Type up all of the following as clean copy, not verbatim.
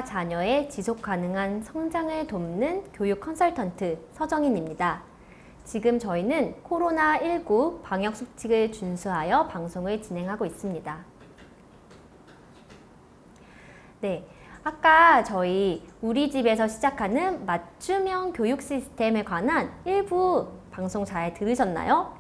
부모님과 자녀의 지속 가능한 성장을 돕는 교육 컨설턴트 서정인입니다. 지금 저희는 코로나19 방역 수칙을 준수하여 방송을 진행하고 있습니다. 네, 아까 저희 우리 집에서 시작하는 맞춤형 교육 시스템에 관한 일부 방송 잘 들으셨나요?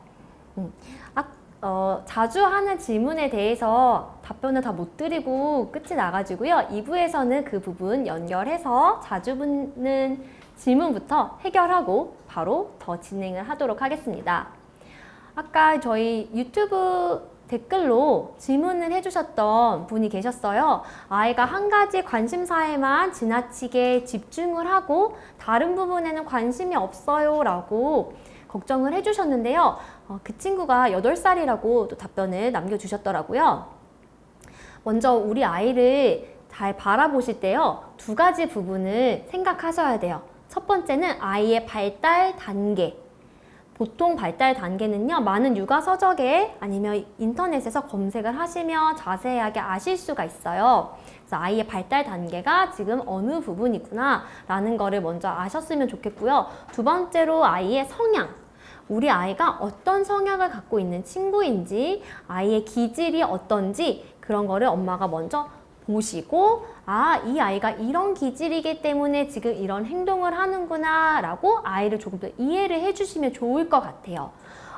자주 하는 질문에 대해서 답변을 다 못 드리고 끝이 나가지고요. 2부에서는 그 부분 연결해서 자주 묻는 질문부터 해결하고 바로 더 진행을 하도록 하겠습니다. 아까 저희 유튜브 댓글로 질문을 해주셨던 분이 계셨어요. 아이가 한 가지 관심사에만 지나치게 집중을 하고 다른 부분에는 관심이 없어요 라고 걱정을 해주셨는데요. 그 친구가 8살이라고 또 답변을 남겨주셨더라고요. 먼저 우리 아이를 잘 바라보실 때요. 2가지 부분을 생각하셔야 돼요. 첫 번째는 아이의 발달 단계. 보통 발달 단계는요. 많은 육아 서적에 아니면 인터넷에서 검색을 하시면 자세하게 아실 수가 있어요. 그래서 아이의 발달 단계가 지금 어느 부분이구나 라는 거를 먼저 아셨으면 좋겠고요. 2번째로 아이의 성향. 우리 아이가 어떤 성향을 갖고 있는 친구인지, 아이의 기질이 어떤지 그런 거를 엄마가 먼저 보시고 이 아이가 이런 기질이기 때문에 지금 이런 행동을 하는구나 라고 아이를 조금 더 이해를 해주시면 좋을 것 같아요.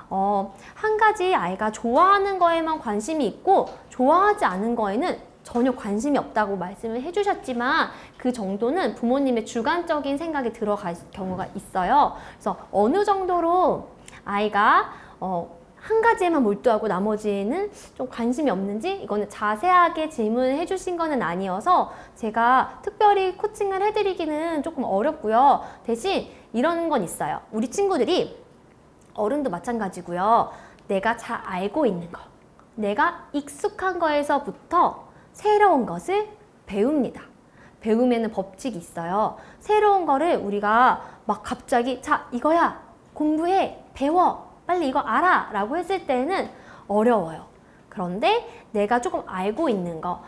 한 가지 아이가 좋아하는 거에만 관심이 있고 좋아하지 않은 거에는 전혀 관심이 없다고 말씀을 해주셨지만 그 정도는 부모님의 주관적인 생각이 들어갈 경우가 있어요. 그래서 어느 정도로 아이가 한 가지에만 몰두하고 나머지에는 좀 관심이 없는지 이거는 자세하게 질문을 해주신 거는 아니어서 제가 특별히 코칭을 해드리기는 조금 어렵고요. 대신 이런 건 있어요. 우리 친구들이 어른도 마찬가지고요. 내가 잘 알고 있는 거, 내가 익숙한 거에서부터 새로운 것을 배웁니다. 배우면은 법칙이 있어요. 새로운 거를 우리가 막 갑자기 자 이거야 공부해 배워 빨리 이거 알아 라고 했을 때는 어려워요. 그런데 내가 조금 알고 있는 거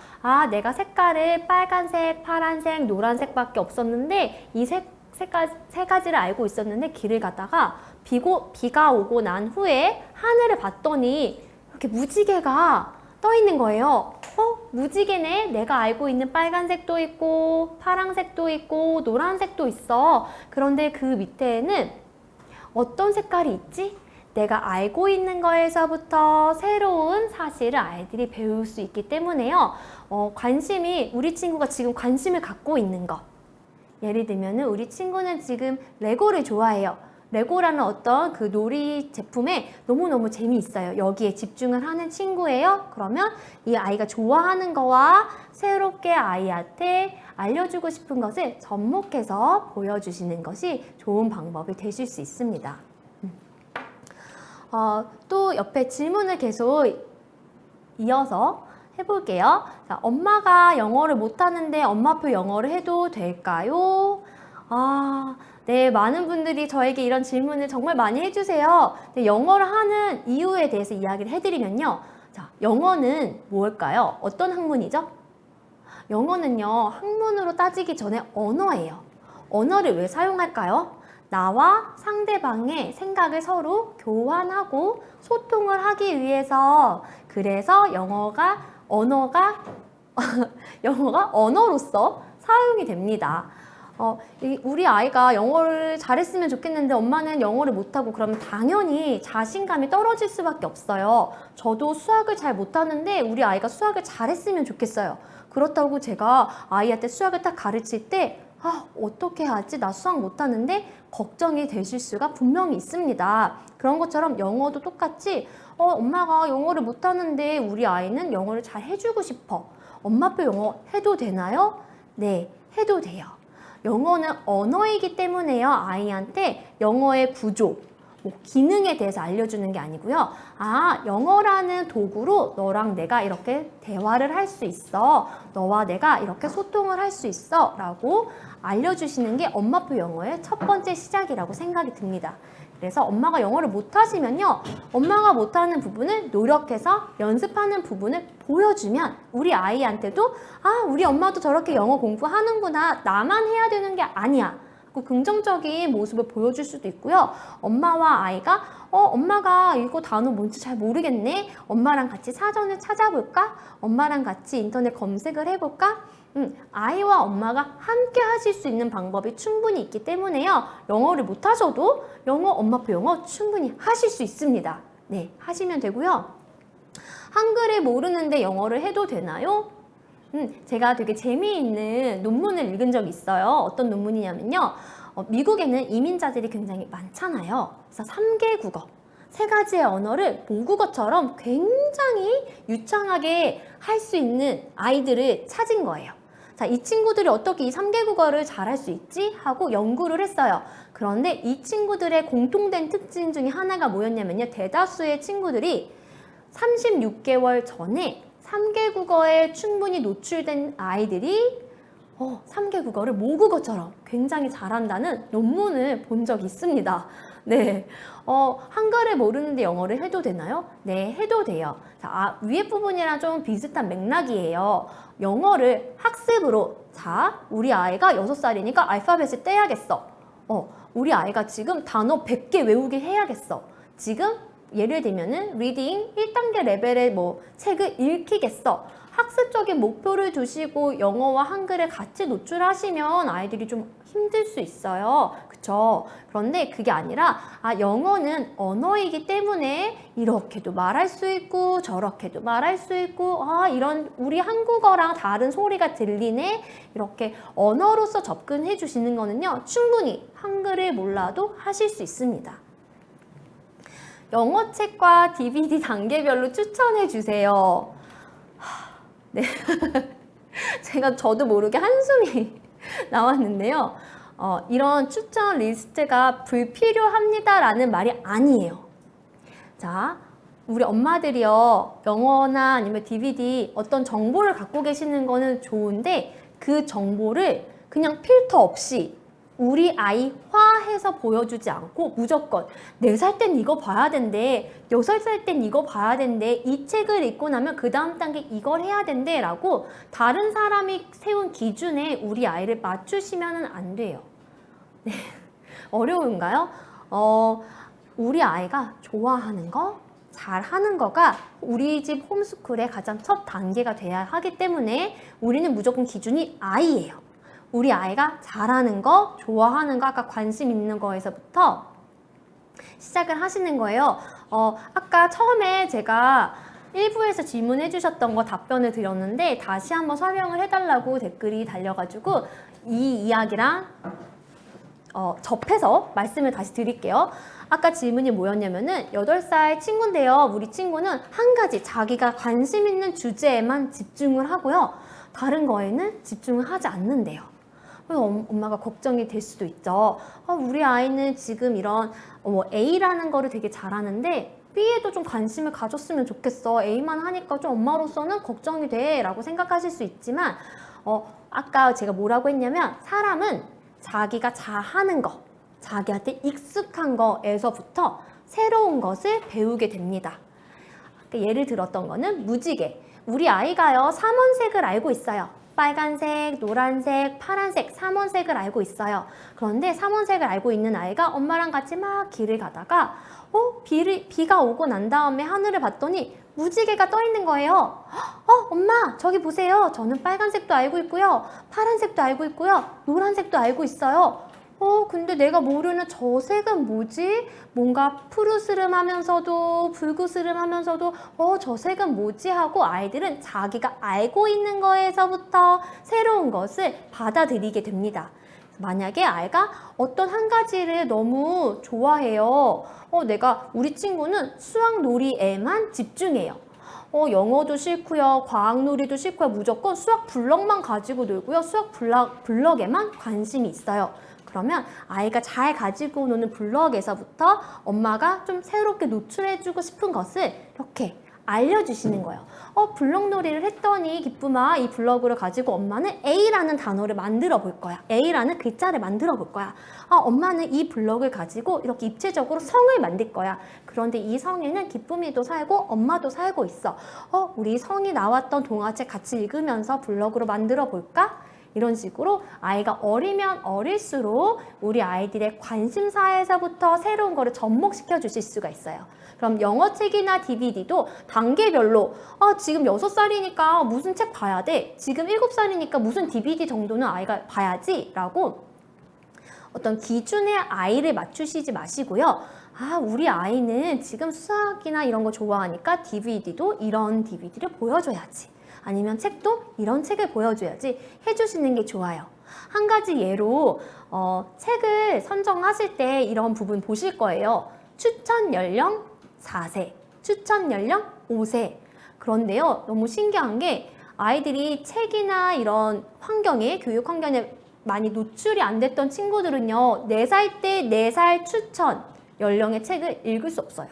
내가 색깔을 빨간색, 파란색, 노란색 밖에 없었는데 이 세 가지를 알고 있었는데 길을 가다가 비가 오고 난 후에 하늘을 봤더니 이렇게 무지개가 떠 있는 거예요. 무지개네. 내가 알고 있는 빨간색도 있고 파란색도 있고 노란색도 있어. 그런데 그 밑에는 어떤 색깔이 있지? 내가 알고 있는 거에서부터 새로운 사실을 아이들이 배울 수 있기 때문에요. 관심이 우리 친구가 지금 관심을 갖고 있는 것. 예를 들면 우리 친구는 지금 레고를 좋아해요. 레고라는 어떤 그 놀이 제품에 너무너무 재미있어요. 여기에 집중을 하는 친구예요. 그러면 이 아이가 좋아하는 거와 새롭게 아이한테 알려주고 싶은 것을 접목해서 보여주시는 것이 좋은 방법이 되실 수 있습니다. 또 옆에 질문을 계속 이어서 해볼게요. 자, 엄마가 영어를 못하는데 엄마표 영어를 해도 될까요? 네, 많은 분들이 저에게 이런 질문을 정말 많이 해주세요. 영어를 하는 이유에 대해서 이야기를 해드리면요. 자, 영어는 뭘까요? 어떤 학문이죠? 영어는요, 학문으로 따지기 전에 언어예요. 언어를 왜 사용할까요? 나와 상대방의 생각을 서로 교환하고 소통을 하기 위해서 그래서 영어가 언어로서 사용이 됩니다. 우리 아이가 영어를 잘했으면 좋겠는데 엄마는 영어를 못하고 그러면 당연히 자신감이 떨어질 수밖에 없어요. 저도 수학을 잘 못하는데 우리 아이가 수학을 잘했으면 좋겠어요. 그렇다고 제가 아이한테 수학을 딱 가르칠 때 어떻게 하지? 나 수학 못하는데 걱정이 되실 수가 분명히 있습니다. 그런 것처럼 영어도 똑같이 엄마가 영어를 못하는데 우리 아이는 영어를 잘 해주고 싶어. 엄마표 영어 해도 되나요? 네, 해도 돼요. 영어는 언어이기 때문에요. 아이한테 영어의 구조, 기능에 대해서 알려주는 게 아니고요. 영어라는 도구로 너랑 내가 이렇게 대화를 할 수 있어. 너와 내가 이렇게 소통을 할 수 있어. 라고 알려주시는 게 엄마표 영어의 첫 번째 시작이라고 생각이 듭니다. 그래서 엄마가 영어를 못하시면요. 엄마가 못하는 부분을 노력해서 연습하는 부분을 보여주면 우리 아이한테도 우리 엄마도 저렇게 영어 공부하는구나. 나만 해야 되는 게 아니야. 그 긍정적인 모습을 보여줄 수도 있고요. 엄마와 아이가 엄마가 이거 단어 뭔지 잘 모르겠네. 엄마랑 같이 사전을 찾아볼까? 엄마랑 같이 인터넷 검색을 해볼까? 아이와 엄마가 함께 하실 수 있는 방법이 충분히 있기 때문에요. 영어를 못하셔도 엄마표 영어 충분히 하실 수 있습니다. 네, 하시면 되고요. 한글을 모르는데 영어를 해도 되나요? 제가 되게 재미있는 논문을 읽은 적이 있어요. 어떤 논문이냐면요. 미국에는 이민자들이 굉장히 많잖아요. 그래서 3개 국어, 3가지의 언어를 모국어처럼 굉장히 유창하게 할 수 있는 아이들을 찾은 거예요. 자, 이 친구들이 어떻게 이 3개 국어를 잘할 수 있지? 하고 연구를 했어요. 그런데 이 친구들의 공통된 특징 중에 하나가 뭐였냐면요. 대다수의 친구들이 36개월 전에 3개 국어에 충분히 노출된 아이들이 3개 국어를 모국어처럼 굉장히 잘한다는 논문을 본 적이 있습니다. 네, 한글을 모르는데 영어를 해도 되나요? 네, 해도 돼요. 자, 위에 부분이랑 좀 비슷한 맥락이에요. 영어를 학습으로, 자, 우리 아이가 6살이니까 알파벳을 떼야겠어. 우리 아이가 지금 단어 100개 외우게 해야겠어. 지금 예를 들면은 리딩 1단계 레벨의 책을 읽히겠어. 학습적인 목표를 두시고 영어와 한글을 같이 노출하시면 아이들이 좀 힘들 수 있어요. 그쵸? 그런데 그게 아니라 영어는 언어이기 때문에 이렇게도 말할 수 있고 저렇게도 말할 수 있고 이런 우리 한국어랑 다른 소리가 들리네. 이렇게 언어로서 접근해 주시는 거는요. 충분히 한글을 몰라도 하실 수 있습니다. 영어책과 DVD 단계별로 추천해 주세요. 네. 저도 모르게 한숨이 나왔는데요. 이런 추천 리스트가 불필요합니다라는 말이 아니에요. 자, 우리 엄마들이요. 영어나 아니면 DVD 어떤 정보를 갖고 계시는 거는 좋은데 그 정보를 그냥 필터 없이 우리 아이화해서 보여주지 않고 무조건 4살 땐 이거 봐야 된대, 6살 땐 이거 봐야 된대, 이 책을 읽고 나면 그 다음 단계 이걸 해야 된대 라고 다른 사람이 세운 기준에 우리 아이를 맞추시면 안 돼요. 네. 어려운가요? 우리 아이가 좋아하는 거, 잘하는 거가 우리 집 홈스쿨의 가장 첫 단계가 돼야 하기 때문에 우리는 무조건 기준이 아이예요. 우리 아이가 잘하는 거, 좋아하는 거, 아까 관심 있는 거에서부터 시작을 하시는 거예요. 아까 처음에 제가 1부에서 질문해 주셨던 거 답변을 드렸는데 다시 한번 설명을 해달라고 댓글이 달려가지고 이 이야기랑 접해서 말씀을 다시 드릴게요. 아까 질문이 뭐였냐면은 8살 친구인데요. 우리 친구는 한 가지 자기가 관심 있는 주제에만 집중을 하고요. 다른 거에는 집중을 하지 않는데요. 그래서 엄마가 걱정이 될 수도 있죠. 우리 아이는 지금 이런 A라는 거를 되게 잘하는데 B에도 좀 관심을 가졌으면 좋겠어. A만 하니까 좀 엄마로서는 걱정이 돼 라고 생각하실 수 있지만 아까 제가 뭐라고 했냐면 사람은 자기가 잘하는 거, 자기한테 익숙한 거에서부터 새로운 것을 배우게 됩니다. 예를 들었던 거는 무지개. 우리 아이가요 3원색을 알고 있어요. 빨간색, 노란색, 파란색, 3원색을 알고 있어요. 그런데 3원색을 알고 있는 아이가 엄마랑 같이 막 길을 가다가 비가 오고 난 다음에 하늘을 봤더니 무지개가 떠 있는 거예요. 엄마 저기 보세요. 저는 빨간색도 알고 있고요. 파란색도 알고 있고요. 노란색도 알고 있어요. 근데 내가 모르는 저 색은 뭐지? 뭔가 푸르스름하면서도 붉으스름하면서도 저 색은 뭐지? 하고 아이들은 자기가 알고 있는 거에서부터 새로운 것을 받아들이게 됩니다. 만약에 아이가 어떤 한 가지를 너무 좋아해요. 우리 친구는 수학 놀이에만 집중해요. 영어도 싫고요. 과학 놀이도 싫고요. 무조건 수학 블럭만 가지고 놀고요. 수학 블럭에만 관심이 있어요. 그러면 아이가 잘 가지고 노는 블럭에서부터 엄마가 좀 새롭게 노출해주고 싶은 것을 이렇게 알려주시는 거예요. 블럭놀이를 했더니 기쁨아, 이 블럭을 가지고 엄마는 A라는 단어를 만들어 볼 거야. A라는 글자를 만들어 볼 거야. 엄마는 이 블럭을 가지고 이렇게 입체적으로 성을 만들 거야. 그런데 이 성에는 기쁨이도 살고 엄마도 살고 있어. 우리 성이 나왔던 동화책 같이 읽으면서 블럭으로 만들어 볼까? 이런 식으로 아이가 어리면 어릴수록 우리 아이들의 관심사에서부터 새로운 거를 접목시켜 주실 수가 있어요. 그럼 영어책이나 DVD도 단계별로 지금 6살이니까 무슨 책 봐야 돼? 지금 7살이니까 무슨 DVD 정도는 아이가 봐야지? 라고 어떤 기준의 아이를 맞추시지 마시고요. 우리 아이는 지금 수학이나 이런 거 좋아하니까 DVD도 이런 DVD를 보여줘야지. 아니면 책도 이런 책을 보여줘야지 해주시는 게 좋아요. 한 가지 예로 책을 선정하실 때 이런 부분 보실 거예요. 추천 연령 4세, 추천 연령 5세. 그런데요, 너무 신기한 게 아이들이 책이나 이런 환경에, 교육 환경에 많이 노출이 안 됐던 친구들은요, 4살 때 4살 추천 연령의 책을 읽을 수 없어요.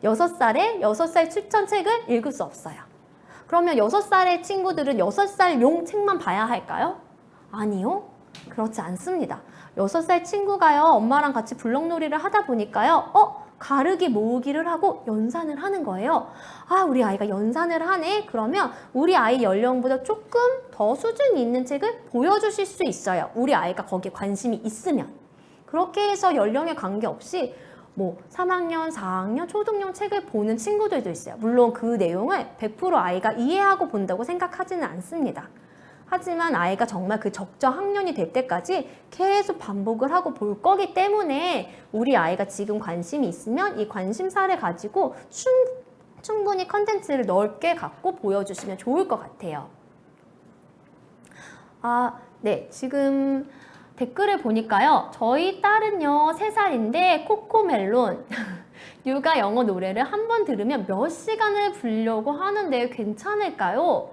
6살에 6살 추천 책을 읽을 수 없어요. 그러면 6살의 친구들은 6살용 책만 봐야 할까요? 아니요. 그렇지 않습니다. 6살 친구가요, 엄마랑 같이 블럭놀이를 하다 보니까요, 가르기 모으기를 하고 연산을 하는 거예요. 우리 아이가 연산을 하네? 그러면 우리 아이 연령보다 조금 더 수준이 있는 책을 보여주실 수 있어요. 우리 아이가 거기에 관심이 있으면. 그렇게 해서 연령에 관계없이 3학년, 4학년, 초등용 책을 보는 친구들도 있어요. 물론 그 내용을 100% 아이가 이해하고 본다고 생각하지는 않습니다. 하지만 아이가 정말 그 적정 학년이 될 때까지 계속 반복을 하고 볼 거기 때문에 우리 아이가 지금 관심이 있으면 이 관심사를 가지고 충분히 컨텐츠를 넓게 갖고 보여주시면 좋을 것 같아요. 네, 지금 댓글을 보니까요. 저희 딸은요 3살인데 코코멜론 육아 영어 노래를 한 번 들으면 몇 시간을 부르려고 하는데 괜찮을까요?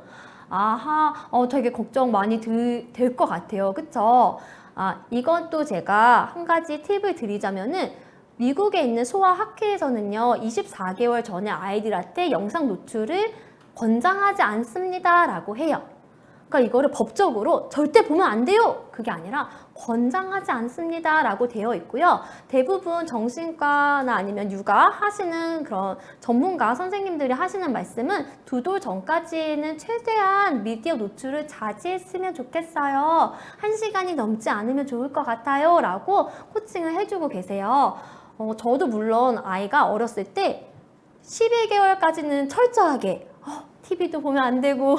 되게 걱정 많이 될 것 같아요. 그쵸? 이것도 제가 한 가지 팁을 드리자면은 미국에 있는 소아학회에서는요 24개월 전에 아이들한테 영상 노출을 권장하지 않습니다 라고 해요. 그러니까 이거를 법적으로 절대 보면 안 돼요! 그게 아니라 권장하지 않습니다 라고 되어 있고요. 대부분 정신과나 아니면 육아 하시는 그런 전문가 선생님들이 하시는 말씀은 2돌 전까지는 최대한 미디어 노출을 자제했으면 좋겠어요. 1시간이 넘지 않으면 좋을 것 같아요 라고 코칭을 해주고 계세요. 저도 물론 아이가 어렸을 때 11개월까지는 철저하게 TV도 보면 안 되고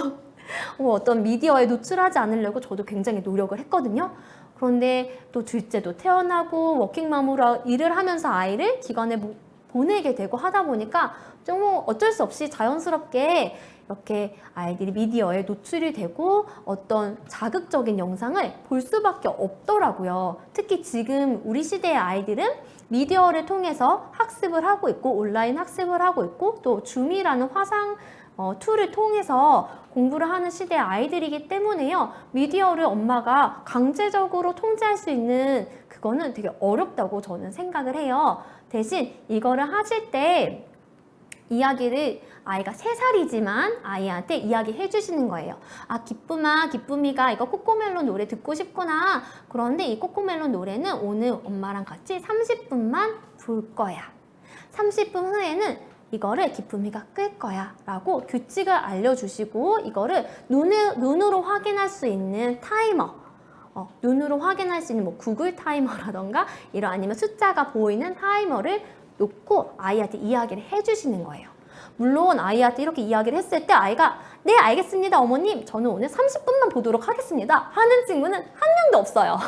어떤 미디어에 노출하지 않으려고 저도 굉장히 노력을 했거든요. 그런데 또 둘째도 태어나고 워킹맘으로 일을 하면서 아이를 기관에 보내게 되고 하다 보니까 좀 어쩔 수 없이 자연스럽게 이렇게 아이들이 미디어에 노출이 되고 어떤 자극적인 영상을 볼 수밖에 없더라고요. 특히 지금 우리 시대의 아이들은 미디어를 통해서 학습을 하고 있고 온라인 학습을 하고 있고 또 줌이라는 화상 툴을 통해서 공부를 하는 시대의 아이들이기 때문에요. 미디어를 엄마가 강제적으로 통제할 수 있는 그거는 되게 어렵다고 저는 생각을 해요. 대신 이거를 하실 때 이야기를 아이가 3살이지만 아이한테 이야기해 주시는 거예요. 기쁨아, 기쁨이가 이거 코코멜론 노래 듣고 싶구나. 그런데 이 코코멜론 노래는 오늘 엄마랑 같이 30분만 부를 거야. 30분 후에는 이거를 기쁨이가 끌 거야 라고 규칙을 알려주시고 이거를 눈으로 확인할 수 있는 타이머 눈으로 확인할 수 있는 구글 타이머라던가 이런 아니면 숫자가 보이는 타이머를 놓고 아이한테 이야기를 해주시는 거예요. 물론 아이한테 이렇게 이야기를 했을 때 아이가 네 알겠습니다 어머님 저는 오늘 30분만 보도록 하겠습니다 하는 친구는 한 명도 없어요.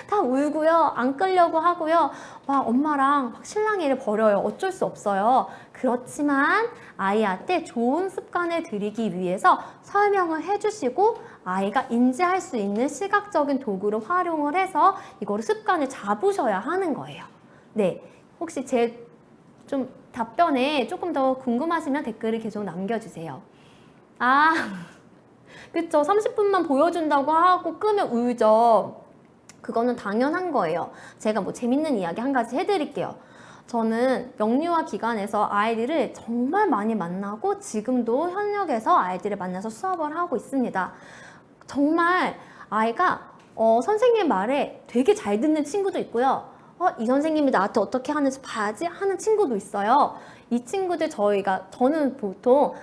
다 울고요 안 끌려고 하고요 엄마랑 막 실랑이를 벌여요. 어쩔 수 없어요. 그렇지만 아이한테 좋은 습관을 들이기 위해서 설명을 해주시고 아이가 인지할 수 있는 시각적인 도구를 활용을 해서 이거를 습관을 잡으셔야 하는 거예요. 네, 혹시 제 좀 답변에 조금 더 궁금하시면 댓글을 계속 남겨주세요. 그쵸. 30분만 보여준다고 하고 끄면 울죠. 그거는 당연한 거예요. 제가 재밌는 이야기 한 가지 해드릴게요. 저는 영유아 기간에서 아이들을 정말 많이 만나고 지금도 현역에서 아이들을 만나서 수업을 하고 있습니다. 정말 아이가 선생님 말에 되게 잘 듣는 친구도 있고요. 이 선생님이 나한테 어떻게 하는지 봐야지 하는 친구도 있어요. 이 친구들 저는 보통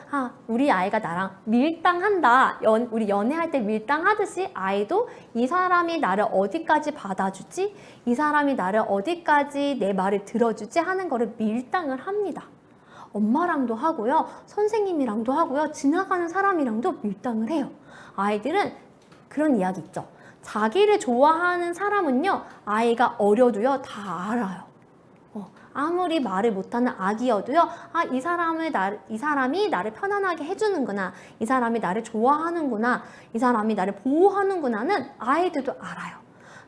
우리 아이가 나랑 밀당한다. 우리 연애할 때 밀당하듯이 아이도 이 사람이 나를 어디까지 받아주지? 이 사람이 나를 어디까지 내 말을 들어주지? 하는 거를 밀당을 합니다. 엄마랑도 하고요. 선생님이랑도 하고요. 지나가는 사람이랑도 밀당을 해요. 아이들은 그런 이야기 있죠. 자기를 좋아하는 사람은요, 아이가 어려도요, 다 알아요. 아무리 말을 못하는 아기여도요, 이 사람이 나를 편안하게 해주는구나. 이 사람이 나를 좋아하는구나. 이 사람이 나를 보호하는구나는 아이들도 알아요.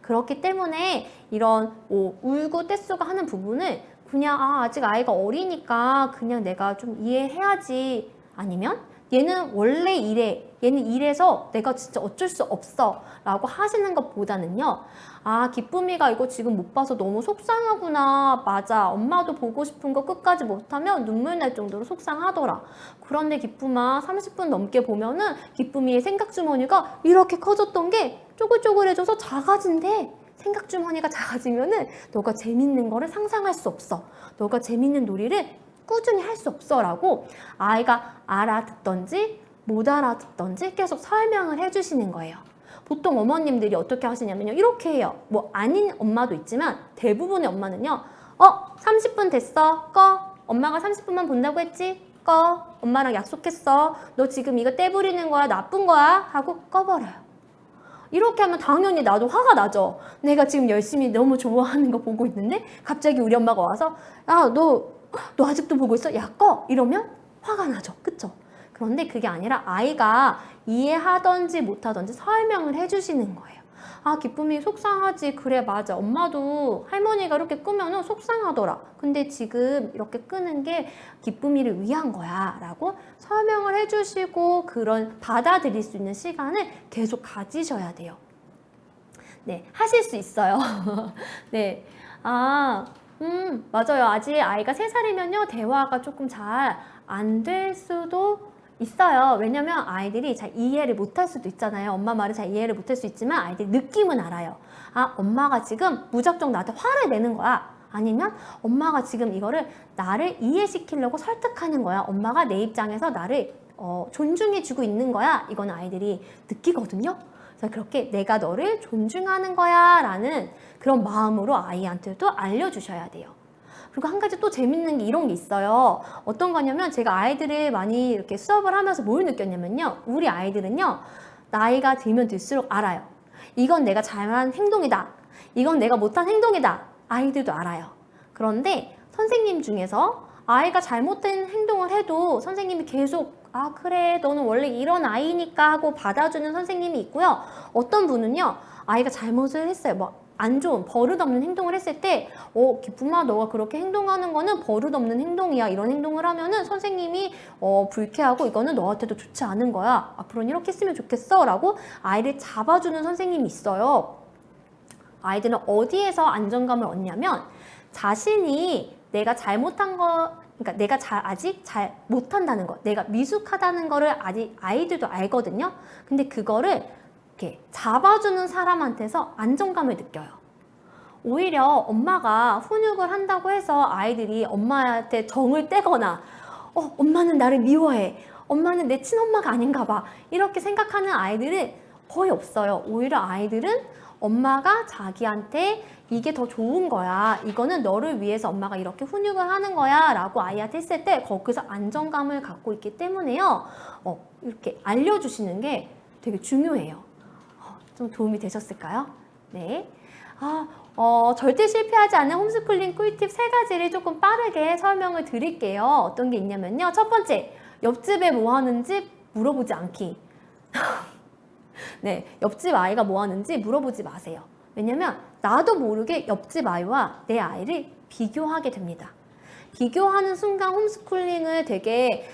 그렇기 때문에 이런 울고 떼쓰고 하는 부분을 그냥 아직 아이가 어리니까 그냥 내가 좀 이해해야지. 아니면 얘는 원래 이래. 얘는 이래서 내가 진짜 어쩔 수 없어 라고 하시는 것보다는요, 기쁨이가 이거 지금 못 봐서 너무 속상하구나. 맞아. 엄마도 보고 싶은 거 끝까지 못하면 눈물 날 정도로 속상하더라. 그런데 기쁨아 30분 넘게 보면은 기쁨이의 생각주머니가 이렇게 커졌던 게 쪼글쪼글해져서 작아진대. 생각주머니가 작아지면은 너가 재밌는 거를 상상할 수 없어. 너가 재밌는 놀이를 꾸준히 할 수 없어 라고 아이가 알아듣던지 못 알아듣던지 계속 설명을 해주시는 거예요. 보통 어머님들이 어떻게 하시냐면요, 이렇게 해요. 뭐 아닌 엄마도 있지만 대부분의 엄마는요, 30분 됐어, 꺼. 엄마가 30분만 본다고 했지, 꺼. 엄마랑 약속했어. 너 지금 이거 떼부리는 거야, 나쁜 거야 하고 꺼버려요. 이렇게 하면 당연히 나도 화가 나죠. 내가 지금 열심히 너무 좋아하는 거 보고 있는데 갑자기 우리 엄마가 와서 너 아직도 보고 있어? 야, 꺼! 이러면 화가 나죠. 그쵸? 그런데 그게 아니라 아이가 이해하던지 못하던지 설명을 해주시는 거예요. 기쁨이 속상하지. 그래, 맞아. 엄마도 할머니가 이렇게 끄면은 속상하더라. 근데 지금 이렇게 끄는 게 기쁨이를 위한 거야. 라고 설명을 해주시고 그런 받아들일 수 있는 시간을 계속 가지셔야 돼요. 네, 하실 수 있어요. 네. 맞아요. 아직 아이가 3살이면요, 대화가 조금 잘 안 될 수도 있어요. 왜냐면 아이들이 잘 이해를 못할 수도 있잖아요. 엄마 말을 잘 이해를 못할 수 있지만 아이들이 느낌은 알아요. 엄마가 지금 무작정 나한테 화를 내는 거야. 아니면 엄마가 지금 이거를 나를 이해시키려고 설득하는 거야. 엄마가 내 입장에서 나를 존중해주고 있는 거야. 이거는 아이들이 느끼거든요. 그래서 그렇게 내가 너를 존중하는 거야 라는 그런 마음으로 아이한테도 알려주셔야 돼요. 그리고 한 가지 또 재밌는 게 이런 게 있어요. 어떤 거냐면 제가 아이들을 많이 이렇게 수업을 하면서 뭘 느꼈냐면요, 우리 아이들은요, 나이가 들면 들수록 알아요. 이건 내가 잘한 행동이다. 이건 내가 못한 행동이다. 아이들도 알아요. 그런데 선생님 중에서 아이가 잘못된 행동을 해도 선생님이 계속 그래, 너는 원래 이런 아이니까 하고 받아주는 선생님이 있고요. 어떤 분은요, 아이가 잘못을 했어요. 안 좋은 버릇없는 행동을 했을 때 기쁨아, 너가 그렇게 행동하는 거는 버릇없는 행동이야. 이런 행동을 하면은 선생님이 불쾌하고 이거는 너한테도 좋지 않은 거야. 앞으로는 이렇게 했으면 좋겠어 라고 아이를 잡아주는 선생님이 있어요. 아이들은 어디에서 안정감을 얻냐면 자신이 내가 잘못한 거, 그러니까 내가 아직 잘 못한다는 거, 내가 미숙하다는 거를 아직 아이들도 알거든요. 근데 그거를 이렇게 잡아주는 사람한테서 안정감을 느껴요. 오히려 엄마가 훈육을 한다고 해서 아이들이 엄마한테 정을 떼거나 엄마는 나를 미워해. 엄마는 내 친엄마가 아닌가 봐. 이렇게 생각하는 아이들은 거의 없어요. 오히려 아이들은 엄마가 자기한테 이게 더 좋은 거야. 이거는 너를 위해서 엄마가 이렇게 훈육을 하는 거야 라고 아이한테 했을 때 거기서 안정감을 갖고 있기 때문에요. 이렇게 알려주시는 게 되게 중요해요. 좀 도움이 되셨을까요? 네. 절대 실패하지 않는 홈스쿨링 꿀팁 3가지를 조금 빠르게 설명을 드릴게요. 어떤 게 있냐면요. 첫 번째, 옆집에 뭐 하는지 물어보지 않기. 네, 옆집 아이가 뭐 하는지 물어보지 마세요. 왜냐면 나도 모르게 옆집 아이와 내 아이를 비교하게 됩니다. 비교하는 순간 홈스쿨링을 되게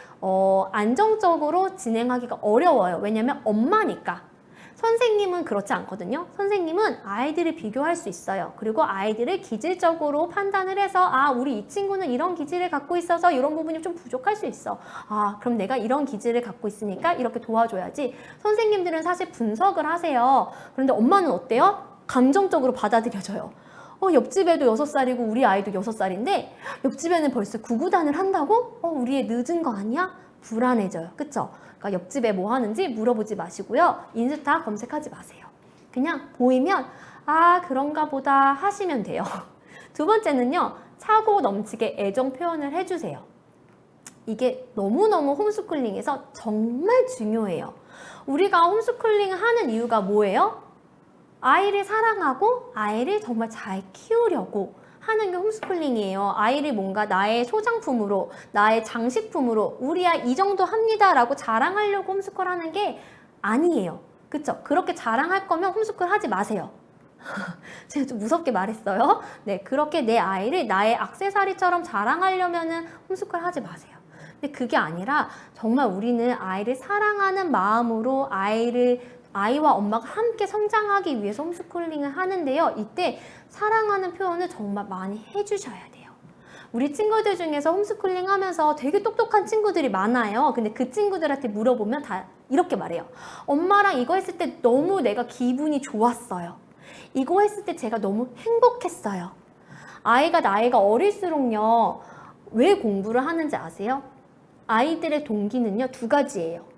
안정적으로 진행하기가 어려워요. 왜냐면 엄마니까. 선생님은 그렇지 않거든요. 선생님은 아이들을 비교할 수 있어요. 그리고 아이들을 기질적으로 판단을 해서 아, 우리 이 친구는 이런 기질을 갖고 있어서 이런 부분이 좀 부족할 수 있어. 아, 그럼 내가 이런 기질을 갖고 있으니까 이렇게 도와줘야지. 선생님들은 사실 분석을 하세요. 그런데 엄마는 어때요? 감정적으로 받아들여져요. 옆집에도 6살이고 우리 아이도 6살인데 옆집에는 벌써 구구단을 한다고? 우리 애 늦은 거 아니야? 불안해져요. 그쵸? 그러니까 옆집에 뭐 하는지 물어보지 마시고요. 인스타 검색하지 마세요. 그냥 보이면 아, 그런가 보다 하시면 돼요. 두 번째는요. 차고 넘치게 애정 표현을 해주세요. 이게 너무너무 홈스쿨링에서 정말 중요해요. 우리가 홈스쿨링을 하는 이유가 뭐예요? 아이를 사랑하고 아이를 정말 잘 키우려고 하는 게 홈스쿨링이에요. 아이를 뭔가 나의 소장품으로, 나의 장식품으로 우리 아이 이 정도 합니다 라고 자랑하려고 홈스쿨 하는 게 아니에요. 그쵸? 그렇게 자랑할 거면 홈스쿨 하지 마세요. 제가 좀 무섭게 말했어요. 네, 그렇게 내 아이를 나의 액세서리처럼 자랑하려면 홈스쿨 하지 마세요. 근데 그게 아니라 정말 우리는 아이를 사랑하는 마음으로 아이와 엄마가 함께 성장하기 위해서 홈스쿨링을 하는데요. 이때 사랑하는 표현을 정말 많이 해주셔야 돼요. 우리 친구들 중에서 홈스쿨링 하면서 되게 똑똑한 친구들이 많아요. 근데 그 친구들한테 물어보면 다 이렇게 말해요. 엄마랑 이거 했을 때 너무 내가 기분이 좋았어요. 이거 했을 때 제가 너무 행복했어요. 나이가 어릴수록요. 왜 공부를 하는지 아세요? 아이들의 동기는요. 2가지예요.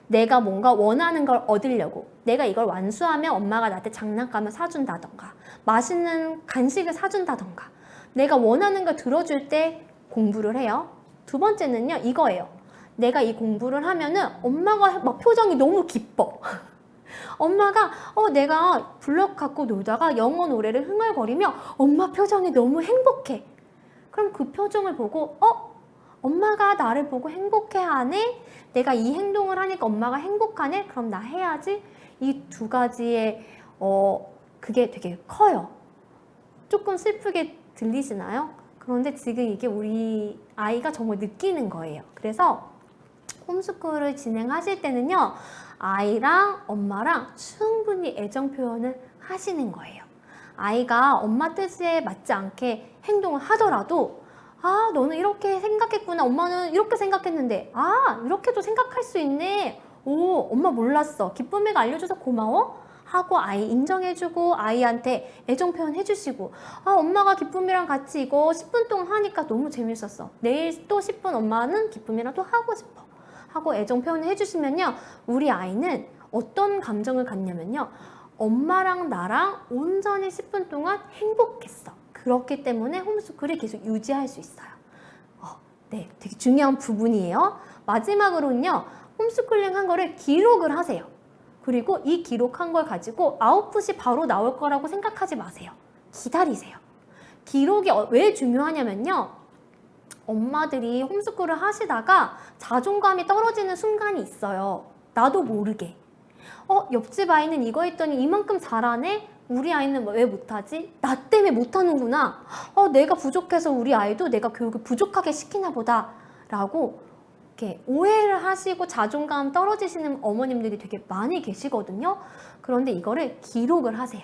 내가 뭔가 원하는 걸 얻으려고, 내가 이걸 완수하면 엄마가 나한테 장난감을 사준다던가 맛있는 간식을 사준다던가 내가 원하는 걸 들어줄 때 공부를 해요. 두 번째는요. 이거예요. 내가 이 공부를 하면은 엄마가 막 표정이 너무 기뻐. 엄마가 내가 블럭 갖고 놀다가 영어 노래를 흥얼거리며 엄마 표정이 너무 행복해. 그럼 그 표정을 보고 엄마가 나를 보고 행복해하네? 내가 이 행동을 하니까 엄마가 행복하네? 그럼 나 해야지? 이 2가지의 그게 되게 커요. 조금 슬프게 들리시나요? 그런데 지금 이게 우리 아이가 정말 느끼는 거예요. 그래서 홈스쿨을 진행하실 때는요. 아이랑 엄마랑 충분히 애정 표현을 하시는 거예요. 아이가 엄마 뜻에 맞지 않게 행동을 하더라도 아, 너는 이렇게 생각했구나. 엄마는 이렇게 생각했는데 아, 이렇게도 생각할 수 있네. 오, 엄마 몰랐어. 기쁨이가 알려줘서 고마워. 하고 아이 인정해주고 아이한테 애정 표현 해주시고 아, 엄마가 기쁨이랑 같이 이거 10분 동안 하니까 너무 재밌었어. 내일 또 10분 엄마는 기쁨이랑 또 하고 싶어. 하고 애정 표현을 해주시면요. 우리 아이는 어떤 감정을 갖냐면요. 엄마랑 나랑 온전히 10분 동안 행복했어. 그렇기 때문에 홈스쿨이 계속 유지할 수 있어요. 네, 되게 중요한 부분이에요. 마지막으로는요. 홈스쿨링 한 거를 기록을 하세요. 그리고 이 기록한 걸 가지고 아웃풋이 바로 나올 거라고 생각하지 마세요. 기다리세요. 기록이 왜 중요하냐면요. 엄마들이 홈스쿨을 하시다가 자존감이 떨어지는 순간이 있어요. 나도 모르게. 옆집 아이는 이거 했더니 이만큼 잘하네? 우리 아이는 왜 못하지? 나 때문에 못하는구나. 내가 부족해서 우리 아이도 내가 교육을 부족하게 시키나 보다. 라고 이렇게 오해를 하시고 자존감 떨어지시는 어머님들이 되게 많이 계시거든요. 그런데 이거를 기록을 하세요.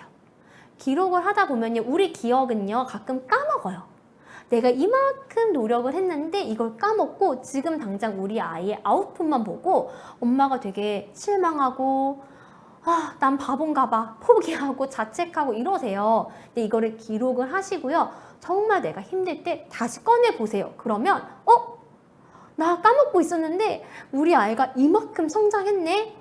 기록을 하다 보면요. 우리 기억은요. 가끔 까먹어요. 내가 이만큼 노력을 했는데 이걸 까먹고 지금 당장 우리 아이의 아웃풋만 보고 엄마가 되게 실망하고 아, 난 바본가 봐. 포기하고 자책하고 이러세요. 근데 이거를 기록을 하시고요. 정말 내가 힘들 때 다시 꺼내보세요. 그러면 나 까먹고 있었는데 우리 아이가 이만큼 성장했네?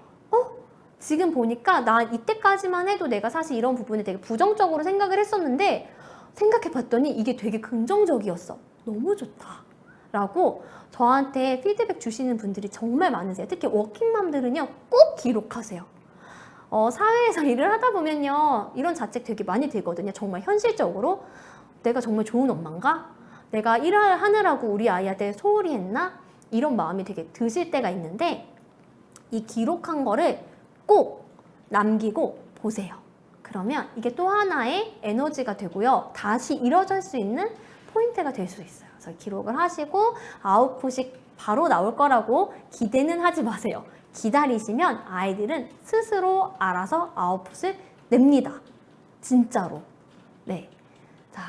지금 보니까 나 이때까지만 해도 내가 사실 이런 부분에 되게 부정적으로 생각을 했었는데 생각해 봤더니 이게 되게 긍정적이었어. 너무 좋다. 라고 저한테 피드백 주시는 분들이 정말 많으세요. 특히 워킹맘들은요. 꼭 기록하세요. 사회에서 일을 하다 보면요. 이런 자책 되게 많이 들거든요. 정말 현실적으로. 내가 정말 좋은 엄마인가? 내가 일을 하느라고 우리 아이한테 소홀히 했나? 이런 마음이 되게 드실 때가 있는데 이 기록한 거를 꼭 남기고 보세요. 그러면 이게 또 하나의 에너지가 되고요. 다시 일어설 수 있는 포인트가 될 수 있어요. 그래서 기록을 하시고 아웃풋이 바로 나올 거라고 기대는 하지 마세요. 기다리시면 아이들은 스스로 알아서 아웃풋을 냅니다. 진짜로. 네. 자,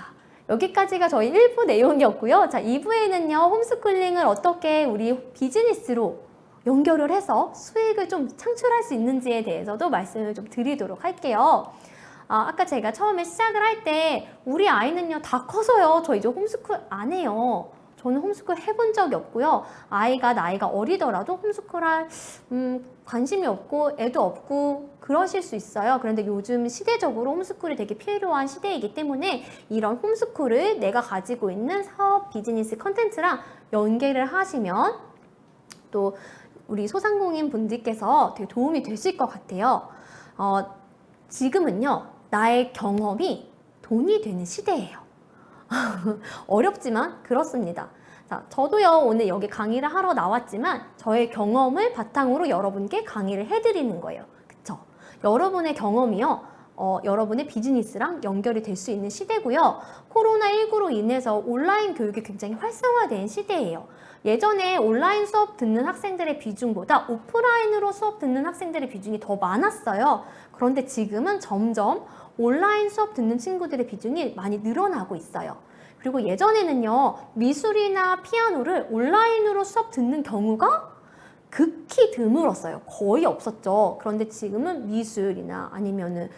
여기까지가 저희 1부 내용이었고요. 자, 2부에는요, 홈스쿨링을 어떻게 우리 비즈니스로 연결을 해서 수익을 좀 창출할 수 있는지에 대해서도 말씀을 좀 드리도록 할게요. 아까 제가 처음에 시작을 할 때 우리 아이는요 다 커서요 저 이제 홈스쿨 안 해요. 저는 홈스쿨 해본 적이 없고요. 아이가 나이가 어리더라도 홈스쿨할 관심이 없고 애도 없고 그러실 수 있어요. 그런데 요즘 시대적으로 홈스쿨이 되게 필요한 시대이기 때문에 이런 홈스쿨을 내가 가지고 있는 사업 비즈니스 컨텐츠랑 연계를 하시면 또 우리 소상공인 분들께서 되게 도움이 되실 것 같아요. 지금은요, 나의 경험이 돈이 되는 시대예요. 어렵지만 그렇습니다. 자, 저도요, 오늘 여기 강의를 하러 나왔지만 저의 경험을 바탕으로 여러분께 강의를 해드리는 거예요. 그쵸? 여러분의 경험이요, 여러분의 비즈니스랑 연결이 될 수 있는 시대고요. 코로나19로 인해서 온라인 교육이 굉장히 활성화된 시대예요. 예전에 온라인 수업 듣는 학생들의 비중보다 오프라인으로 수업 듣는 학생들의 비중이 더 많았어요. 그런데 지금은 점점 온라인 수업 듣는 친구들의 비중이 많이 늘어나고 있어요. 그리고 예전에는요, 미술이나 피아노를 온라인으로 수업 듣는 경우가 극히 드물었어요. 거의 없었죠. 그런데 지금은 미술이나 아니면은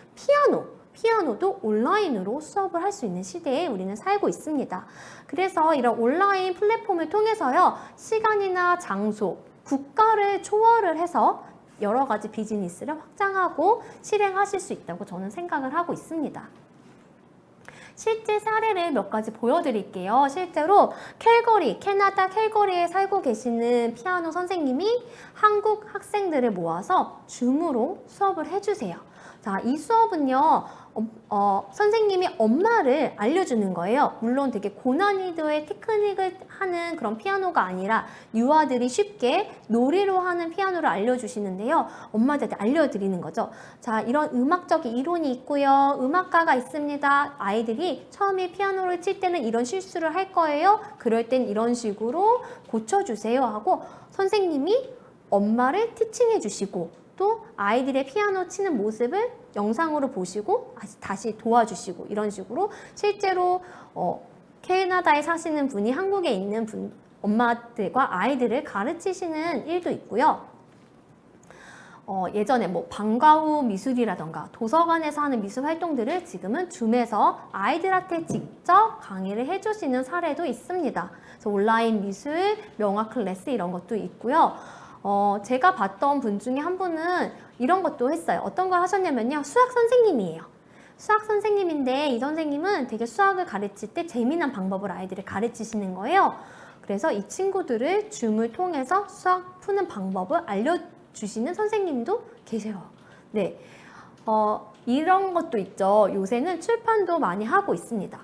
피아노도 온라인으로 수업을 할 수 있는 시대에 우리는 살고 있습니다. 그래서 이런 온라인 플랫폼을 통해서요, 시간이나 장소, 국가를 초월을 해서 여러 가지 비즈니스를 확장하고 실행하실 수 있다고 저는 생각을 하고 있습니다. 실제 사례를 몇 가지 보여드릴게요. 실제로 캐나다 캘거리에 살고 계시는 피아노 선생님이 한국 학생들을 모아서 줌으로 수업을 해주세요. 자, 이 수업은요, 선생님이 엄마를 알려주는 거예요. 물론 되게 고난이도의 테크닉을 하는 그런 피아노가 아니라 유아들이 쉽게 놀이로 하는 피아노를 알려주시는데요. 엄마들한테 알려드리는 거죠. 자, 이런 음악적인 이론이 있고요. 음악가가 있습니다. 아이들이 처음에 피아노를 칠 때는 이런 실수를 할 거예요. 그럴 땐 이런 식으로 고쳐주세요 하고 선생님이 엄마를 티칭해 주시고 또 아이들의 피아노 치는 모습을 영상으로 보시고 다시 도와주시고 이런 식으로 실제로 캐나다에 사시는 분이 한국에 있는 엄마들과 아이들을 가르치시는 일도 있고요. 예전에 뭐 방과 후 미술이라던가 도서관에서 하는 미술 활동들을 지금은 줌에서 아이들한테 직접 강의를 해주시는 사례도 있습니다. 그래서 온라인 미술, 명화 클래스 이런 것도 있고요. 제가 봤던 분 중에 한 분은 이런 것도 했어요. 어떤 걸 하셨냐면요. 수학 선생님이에요. 수학 선생님인데 이 선생님은 되게 수학을 가르칠 때 재미난 방법을 아이들을 가르치시는 거예요. 그래서 이 친구들을 줌을 통해서 수학 푸는 방법을 알려주시는 선생님도 계세요. 네, 이런 것도 있죠. 요새는 출판도 많이 하고 있습니다.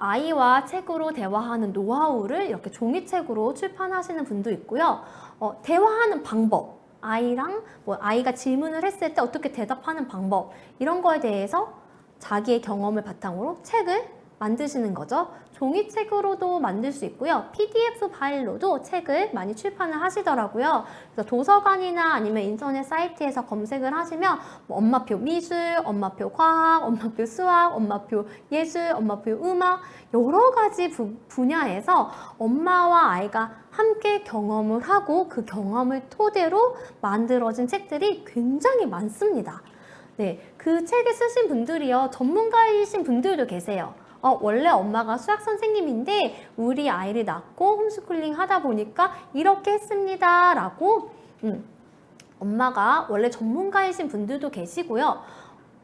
아이와 책으로 대화하는 노하우를 이렇게 종이책으로 출판하시는 분도 있고요. 대화하는 방법, 아이랑 아이가 질문을 했을 때 어떻게 대답하는 방법 이런 거에 대해서 자기의 경험을 바탕으로 책을 만드시는 거죠. 종이책으로도 만들 수 있고요. PDF 파일로도 책을 많이 출판을 하시더라고요. 그래서 도서관이나 아니면 인터넷 사이트에서 검색을 하시면 엄마표 미술, 엄마표 과학, 엄마표 수학, 엄마표 예술, 엄마표 음악 여러 가지 분야에서 엄마와 아이가 함께 경험을 하고 그 경험을 토대로 만들어진 책들이 굉장히 많습니다. 네, 그 책을 쓰신 분들이요. 전문가이신 분들도 계세요. 원래 엄마가 수학 선생님인데 우리 아이를 낳고 홈스쿨링 하다 보니까 이렇게 했습니다 라고 엄마가 원래 전문가이신 분들도 계시고요.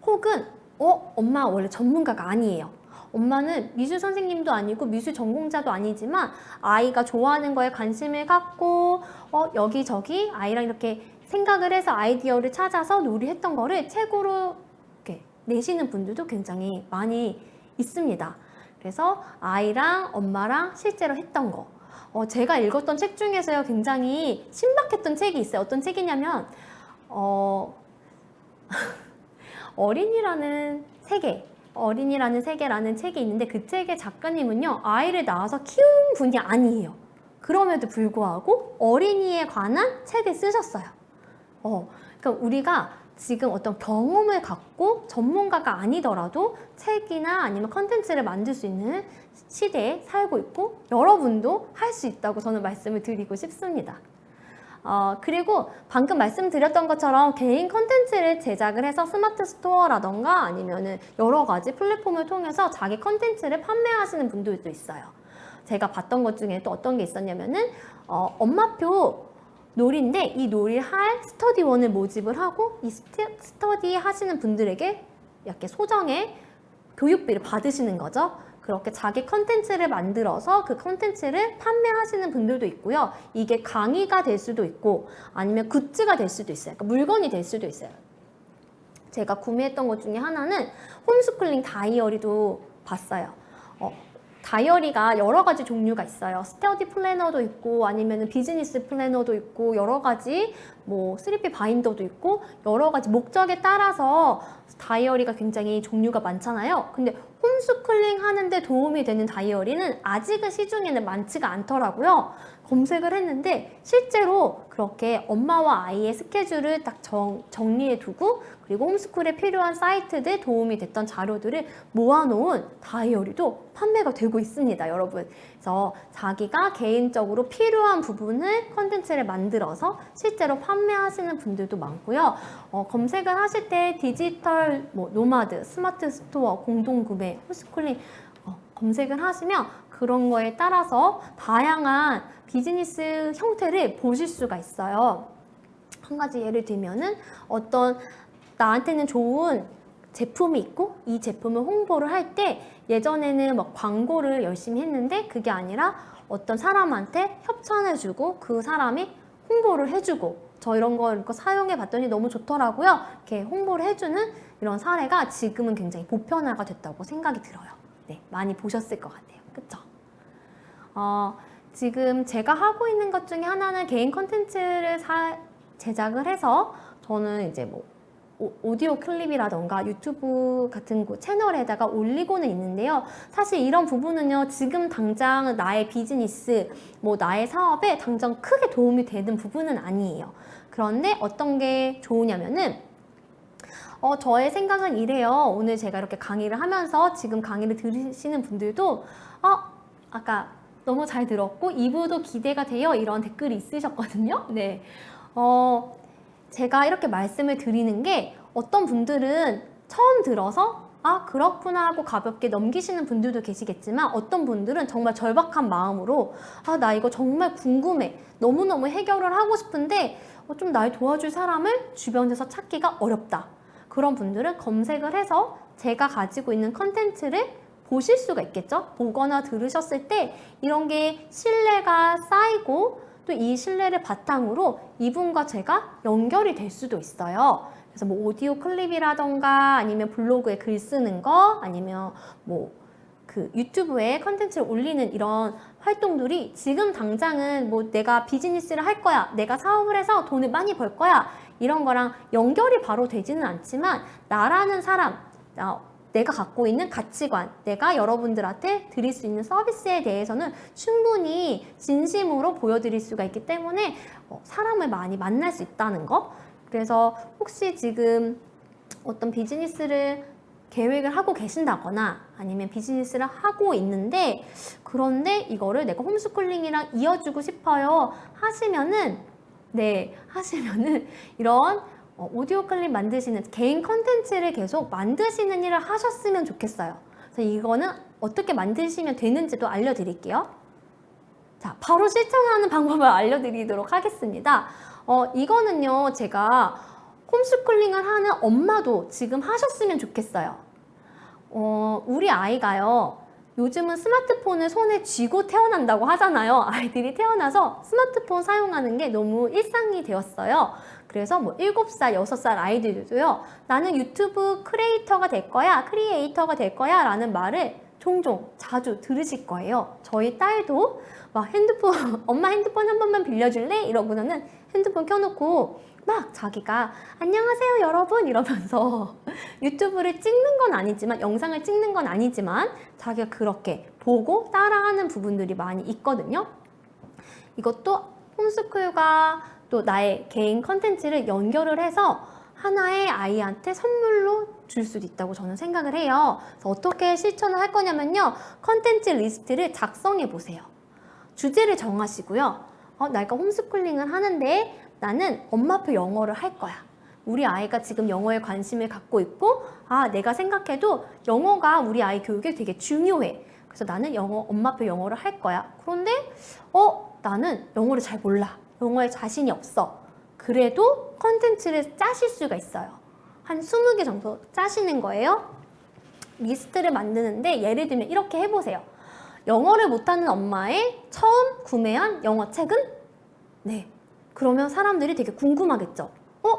혹은 엄마 원래 전문가가 아니에요. 엄마는 미술 선생님도 아니고 미술 전공자도 아니지만 아이가 좋아하는 거에 관심을 갖고 여기저기 아이랑 이렇게 생각을 해서 아이디어를 찾아서 놀이했던 거를 책으로 이렇게 내시는 분들도 굉장히 많이 있습니다. 그래서 아이랑 엄마랑 실제로 했던 거. 제가 읽었던 책 중에서요 굉장히 신박했던 책이 있어요. 어떤 책이냐면 어린이라는 세계라는 책이 있는데 그 책의 작가님은요 아이를 낳아서 키운 분이 아니에요. 그럼에도 불구하고 어린이에 관한 책을 쓰셨어요. 그러니까 우리가 지금 어떤 경험을 갖고 전문가가 아니더라도 책이나 아니면 컨텐츠를 만들 수 있는 시대에 살고 있고 여러분도 할 수 있다고 저는 말씀을 드리고 싶습니다. 그리고 방금 말씀드렸던 것처럼 개인 컨텐츠를 제작을 해서 스마트 스토어라던가 아니면은 여러 가지 플랫폼을 통해서 자기 컨텐츠를 판매하시는 분들도 있어요. 제가 봤던 것 중에 또 어떤 게 있었냐면은 엄마표 놀이인데 이 놀이를 할 스터디원을 모집을 하고 이 스터디 하시는 분들에게 약간 소정의 교육비를 받으시는 거죠. 그렇게 자기 컨텐츠를 만들어서 그 컨텐츠를 판매하시는 분들도 있고요. 이게 강의가 될 수도 있고 아니면 굿즈가 될 수도 있어요. 그러니까 물건이 될 수도 있어요. 제가 구매했던 것 중에 하나는 홈스쿨링 다이어리도 봤어요. 다이어리가 여러 가지 종류가 있어요. 스터디 플래너도 있고 아니면 비즈니스 플래너도 있고 여러 가지 뭐 3P 바인더도 있고 여러 가지 목적에 따라서 다이어리가 굉장히 종류가 많잖아요. 근데 홈스쿨링 하는데 도움이 되는 다이어리는 아직은 시중에는 많지가 않더라고요. 검색을 했는데 실제로 그렇게 엄마와 아이의 스케줄을 딱 정리해 두고 그리고 홈스쿨에 필요한 사이트들 도움이 됐던 자료들을 모아놓은 다이어리도 판매가 되고 있습니다, 여러분. 그래서 자기가 개인적으로 필요한 부분을 컨텐츠를 만들어서 실제로 판매하시는 분들도 많고요. 검색을 하실 때 디지털 노마드, 스마트 스토어, 공동구매, 홈스쿨링 검색을 하시면 그런 거에 따라서 다양한 비즈니스 형태를 보실 수가 있어요. 한 가지 예를 들면은 어떤 나한테는 좋은 제품이 있고 이 제품을 홍보를 할 때 예전에는 막 광고를 열심히 했는데 그게 아니라 어떤 사람한테 협찬해주고 그 사람이 홍보를 해주고 저 이런 거 사용해 봤더니 너무 좋더라고요. 이렇게 홍보를 해주는 이런 사례가 지금은 굉장히 보편화가 됐다고 생각이 들어요. 네, 많이 보셨을 것 같아요. 그쵸? 지금 제가 하고 있는 것 중에 하나는 개인 컨텐츠를 제작을 해서 저는 이제 뭐 오디오 클립이라던가 유튜브 같은 채널에다가 올리고는 있는데요. 사실 이런 부분은요, 지금 당장 나의 비즈니스, 뭐 나의 사업에 당장 크게 도움이 되는 부분은 아니에요. 그런데 어떤 게 좋으냐면은 저의 생각은 이래요. 오늘 제가 이렇게 강의를 하면서 지금 강의를 들으시는 분들도 아까 너무 잘 들었고 2부도 기대가 돼요. 이런 댓글이 있으셨거든요. 네. 제가 이렇게 말씀을 드리는 게 어떤 분들은 처음 들어서 그렇구나 하고 가볍게 넘기시는 분들도 계시겠지만 어떤 분들은 정말 절박한 마음으로 나 이거 정말 궁금해. 너무너무 해결을 하고 싶은데 좀 날 도와줄 사람을 주변에서 찾기가 어렵다. 그런 분들은 검색을 해서 제가 가지고 있는 컨텐츠를 보실 수가 있겠죠? 보거나 들으셨을 때 이런 게 신뢰가 쌓이고 또 이 신뢰를 바탕으로 이분과 제가 연결이 될 수도 있어요. 그래서 뭐 오디오 클립이라던가 아니면 블로그에 글 쓰는 거 아니면 뭐 그 유튜브에 컨텐츠를 올리는 이런 활동들이 지금 당장은 뭐 내가 비즈니스를 할 거야, 내가 사업을 해서 돈을 많이 벌 거야 이런 거랑 연결이 바로 되지는 않지만 나라는 사람, 내가 갖고 있는 가치관, 내가 여러분들한테 드릴 수 있는 서비스에 대해서는 충분히 진심으로 보여드릴 수가 있기 때문에 사람을 많이 만날 수 있다는 거. 그래서 혹시 지금 어떤 비즈니스를 계획을 하고 계신다거나 아니면 비즈니스를 하고 있는데 그런데 이거를 내가 홈스쿨링이랑 이어주고 싶어요 하시면은 이런 오디오 클립 만드시는 개인 컨텐츠를 계속 만드시는 일을 하셨으면 좋겠어요. 그래서 이거는 어떻게 만드시면 되는지도 알려드릴게요. 자, 바로 실천하는 방법을 알려드리도록 하겠습니다. 이거는요, 제가 홈스쿨링을 하는 엄마도 지금 하셨으면 좋겠어요. 우리 아이가요, 요즘은 스마트폰을 손에 쥐고 태어난다고 하잖아요. 아이들이 태어나서 스마트폰 사용하는 게 너무 일상이 되었어요. 그래서 뭐 7살, 6살 아이들도요, 나는 유튜브 크리에이터가 될 거야 라는 말을 종종 자주 들으실 거예요. 저희 딸도 막 엄마 핸드폰 한 번만 빌려줄래? 이러고는 핸드폰 켜놓고 막 자기가 안녕하세요 여러분 이러면서 유튜브를 찍는 건 아니지만 영상을 찍는 건 아니지만 자기가 그렇게 보고 따라하는 부분들이 많이 있거든요. 이것도 홈스쿨과 또 나의 개인 컨텐츠를 연결을 해서 하나의 아이한테 선물로 줄 수도 있다고 저는 생각을 해요. 그래서 어떻게 실천을 할 거냐면요. 컨텐츠 리스트를 작성해 보세요. 주제를 정하시고요. 내가 홈스쿨링을 하는데 나는 엄마표 영어를 할 거야. 우리 아이가 지금 영어에 관심을 갖고 있고 내가 생각해도 영어가 우리 아이 교육에 되게 중요해. 그래서 나는 엄마표 영어를 할 거야. 그런데 나는 영어를 잘 몰라. 영어에 자신이 없어. 그래도 컨텐츠를 짜실 수가 있어요. 한 20개 정도 짜시는 거예요. 리스트를 만드는데 예를 들면 이렇게 해보세요. 영어를 못하는 엄마의 처음 구매한 영어 책은? 네. 그러면 사람들이 되게 궁금하겠죠.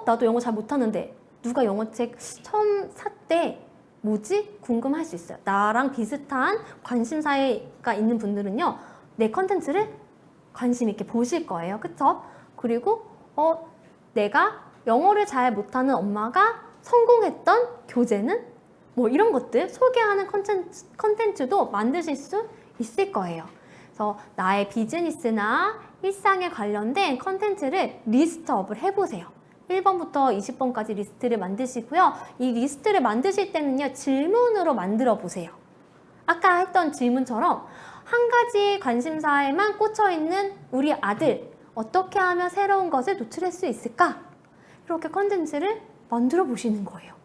나도 영어 잘 못하는데 누가 영어책 처음 샀대. 뭐지? 궁금할 수 있어요. 나랑 비슷한 관심사가 있는 분들은요. 내 컨텐츠를 관심 있게 보실 거예요. 그쵸? 그리고 내가 영어를 잘 못하는 엄마가 성공했던 교재는? 뭐 이런 것들 소개하는 컨텐츠도 만드실 수 있을 거예요. 그래서 나의 비즈니스나 일상에 관련된 컨텐츠를 리스트업을 해보세요. 1번부터 20번까지 리스트를 만드시고요. 이 리스트를 만드실 때는요. 질문으로 만들어 보세요. 아까 했던 질문처럼 한 가지 관심사에만 꽂혀있는 우리 아들 어떻게 하면 새로운 것을 노출할 수 있을까? 이렇게 컨텐츠를 만들어 보시는 거예요.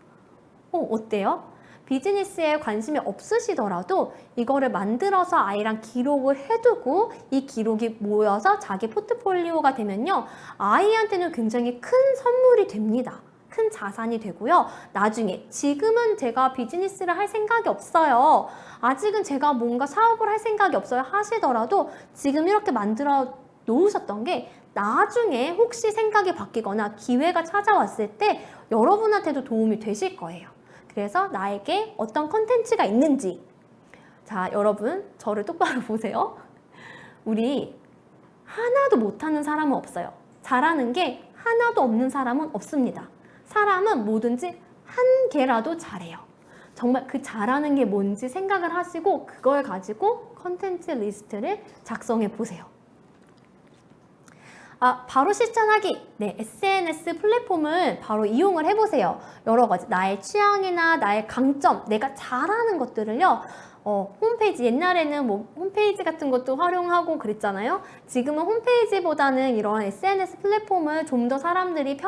어때요? 비즈니스에 관심이 없으시더라도 이거를 만들어서 아이랑 기록을 해두고 이 기록이 모여서 자기 포트폴리오가 되면요. 아이한테는 굉장히 큰 선물이 됩니다. 큰 자산이 되고요. 나중에 지금은 제가 비즈니스를 할 생각이 없어요. 아직은 제가 뭔가 사업을 할 생각이 없어요 하시더라도 지금 이렇게 만들어 놓으셨던 게 나중에 혹시 생각이 바뀌거나 기회가 찾아왔을 때 여러분한테도 도움이 되실 거예요. 그래서 나에게 어떤 컨텐츠가 있는지 자 여러분 저를 똑바로 보세요. 우리 하나도 못하는 사람은 없어요. 잘하는 게 하나도 없는 사람은 없습니다. 사람은 뭐든지 한 개라도 잘해요. 정말 그 잘하는 게 뭔지 생각을 하시고 그걸 가지고 컨텐츠 리스트를 작성해 보세요. 바로 실천하기. 네, SNS 플랫폼을 바로 이용을 해보세요. 여러 가지 나의 취향이나 나의 강점, 내가 잘하는 것들을요. 홈페이지 옛날에는 뭐 홈페이지 같은 것도 활용하고 그랬잖아요. 지금은 홈페이지보다는 이런 SNS 플랫폼을 좀 더 사람들이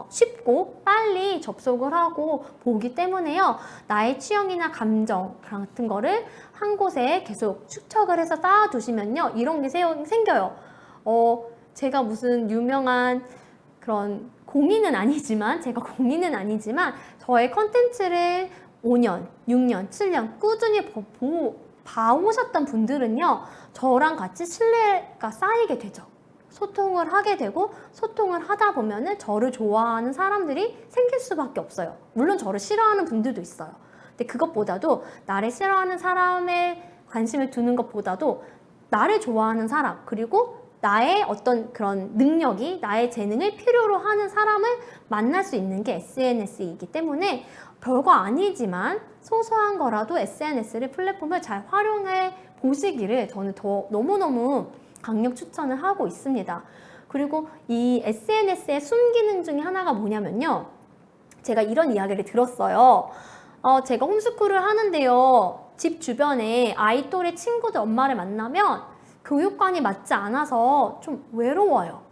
쉽고 빨리 접속을 하고 보기 때문에요. 나의 취향이나 감정 같은 거를 한 곳에 계속 축적을 해서 쌓아두시면요. 이런 게 생겨요. 제가 무슨 유명한 그런 공인은 아니지만 저의 컨텐츠를 5년, 6년, 7년 꾸준히 봐오셨던 분들은요. 저랑 같이 신뢰가 쌓이게 되죠. 소통을 하게 되고 소통을 하다 보면은 저를 좋아하는 사람들이 생길 수밖에 없어요. 물론 저를 싫어하는 분들도 있어요. 근데 그것보다도 나를 싫어하는 사람에 관심을 두는 것보다도 나를 좋아하는 사람 그리고 나의 어떤 그런 능력이 나의 재능을 필요로 하는 사람을 만날 수 있는 게 SNS이기 때문에 별거 아니지만 소소한 거라도 SNS를 플랫폼을 잘 활용해 보시기를 저는 더 너무너무 강력 추천을 하고 있습니다. 그리고 이 SNS의 순기능 중에 하나가 뭐냐면요. 제가 이런 이야기를 들었어요. 제가 홈스쿨을 하는데요. 집 주변에 아이 또래 친구들 엄마를 만나면 교육관이 맞지 않아서 좀 외로워요.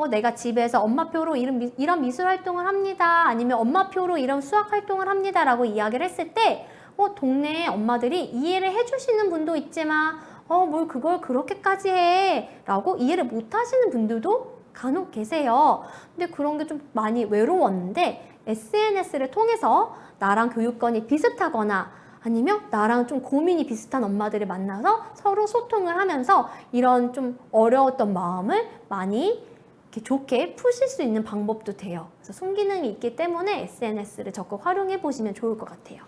내가 집에서 엄마표로 이런 미술 활동을 합니다. 아니면 엄마표로 이런 수학 활동을 합니다. 라고 이야기를 했을 때 동네 엄마들이 이해를 해주시는 분도 있지만 뭘 그걸 그렇게까지 해 라고 이해를 못 하시는 분들도 간혹 계세요. 근데 그런 게 좀 많이 외로웠는데 SNS를 통해서 나랑 교육권이 비슷하거나 아니면 나랑 좀 고민이 비슷한 엄마들을 만나서 서로 소통을 하면서 이런 좀 어려웠던 마음을 많이 이렇게 좋게 푸실 수 있는 방법도 돼요. 그래서 순기능이 있기 때문에 SNS를 적극 활용해 보시면 좋을 것 같아요.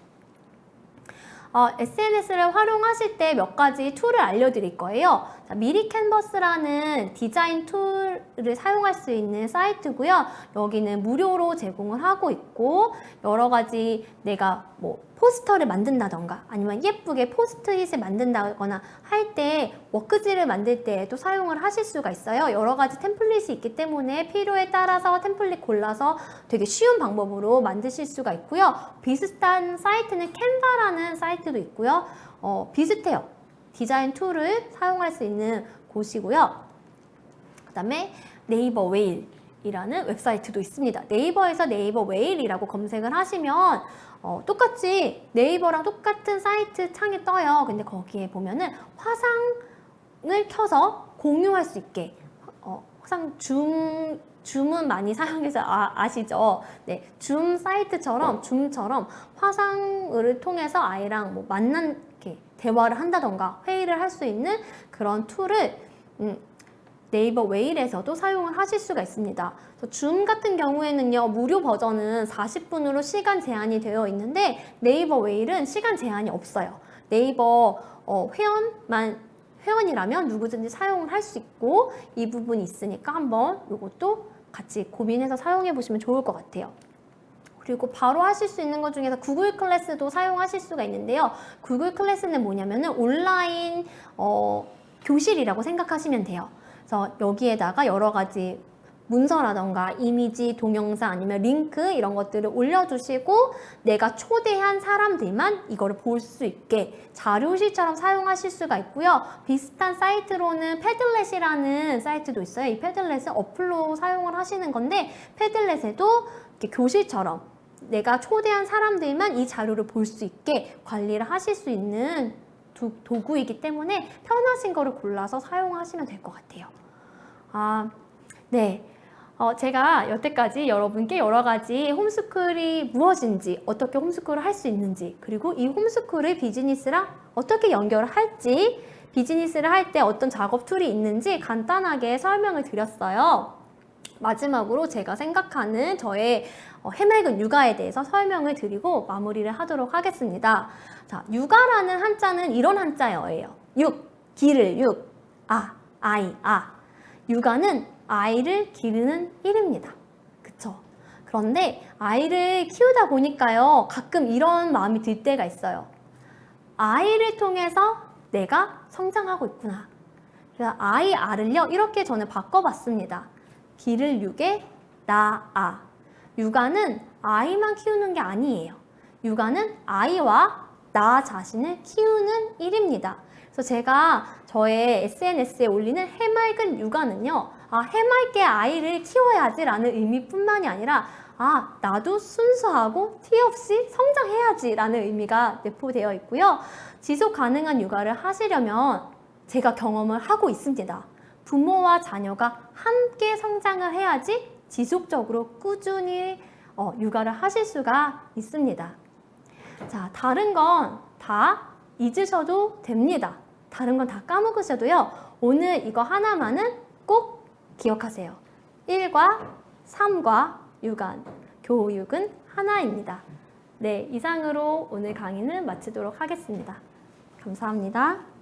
SNS를 활용하실 때 몇 가지 툴을 알려드릴 거예요. 미리 캔버스라는 디자인 툴을 사용할 수 있는 사이트고요. 여기는 무료로 제공을 하고 있고 여러 가지 내가 뭐 포스터를 만든다던가 아니면 예쁘게 포스트잇을 만든다거나 할 때 워크지를 만들 때에도 사용을 하실 수가 있어요. 여러 가지 템플릿이 있기 때문에 필요에 따라서 템플릿 골라서 되게 쉬운 방법으로 만드실 수가 있고요. 비슷한 사이트는 캔바라는 사이트도 있고요. 비슷해요. 디자인 툴을 사용할 수 있는 곳이고요. 그 다음에 네이버 웨일이라는 웹사이트도 있습니다. 네이버에서 네이버 웨일이라고 검색을 하시면 똑같이 네이버랑 똑같은 사이트 창이 떠요. 근데 거기에 보면은 화상을 켜서 공유할 수 있게 화상 줌은 많이 사용해서 아시죠? 네, 줌처럼 화상을 통해서 아이랑 뭐 이렇게 대화를 한다던가 회의를 할 수 있는 그런 툴을 네이버 웨일에서도 사용을 하실 수가 있습니다. 줌 같은 경우에는요, 무료 버전은 40분으로 시간 제한이 되어 있는데 네이버 웨일은 시간 제한이 없어요. 네이버 회원이라면 누구든지 사용을 할 수 있고 이 부분이 있으니까 한번 이것도 같이 고민해서 사용해 보시면 좋을 것 같아요. 그리고 바로 하실 수 있는 것 중에서 구글 클래스도 사용하실 수가 있는데요. 구글 클래스는 뭐냐면은 온라인 교실이라고 생각하시면 돼요. 그래서 여기에다가 여러 가지 문서라던가 이미지, 동영상 아니면 링크 이런 것들을 올려주시고 내가 초대한 사람들만 이거를 볼 수 있게 자료실처럼 사용하실 수가 있고요. 비슷한 사이트로는 패들렛이라는 사이트도 있어요. 이 패들렛은 어플로 사용을 하시는 건데 패들렛에도 이렇게 교실처럼 내가 초대한 사람들만 이 자료를 볼 수 있게 관리를 하실 수 있는 도구이기 때문에 편하신 거를 골라서 사용하시면 될 것 같아요. 네. 제가 여태까지 여러분께 여러 가지 홈스쿨이 무엇인지, 어떻게 홈스쿨을 할 수 있는지, 그리고 이 홈스쿨을 비즈니스랑 어떻게 연결을 할지, 비즈니스를 할 때 어떤 작업 툴이 있는지 간단하게 설명을 드렸어요. 마지막으로 제가 생각하는 저의 해맑은 육아에 대해서 설명을 드리고 마무리를 하도록 하겠습니다. 자, 육아라는 한자는 이런 한자어예요. 기를 아이. 육아는 아이를 기르는 일입니다. 그쵸? 그런데 아이를 키우다 보니까요, 가끔 이런 마음이 들 때가 있어요. 아이를 통해서 내가 성장하고 있구나. 그래서 알을요, 이렇게 저는 바꿔봤습니다. 기를 육에 나아. 육아는 아이만 키우는 게 아니에요. 육아는 아이와 나 자신을 키우는 일입니다. 그래서 제가 저의 SNS에 올리는 해맑은 육아는요, 해맑게 아이를 키워야지 라는 의미뿐만이 아니라 나도 순수하고 티 없이 성장해야지 라는 의미가 내포되어 있고요. 지속 가능한 육아를 하시려면 제가 경험을 하고 있습니다. 부모와 자녀가 함께 성장을 해야지 지속적으로 꾸준히 육아를 하실 수가 있습니다. 자, 다른 건 다 잊으셔도 됩니다. 다른 건 다 까먹으셔도요. 오늘 이거 하나만은 꼭 기억하세요. 1과 3과 육안, 교육은 하나입니다. 네, 이상으로 오늘 강의는 마치도록 하겠습니다. 감사합니다.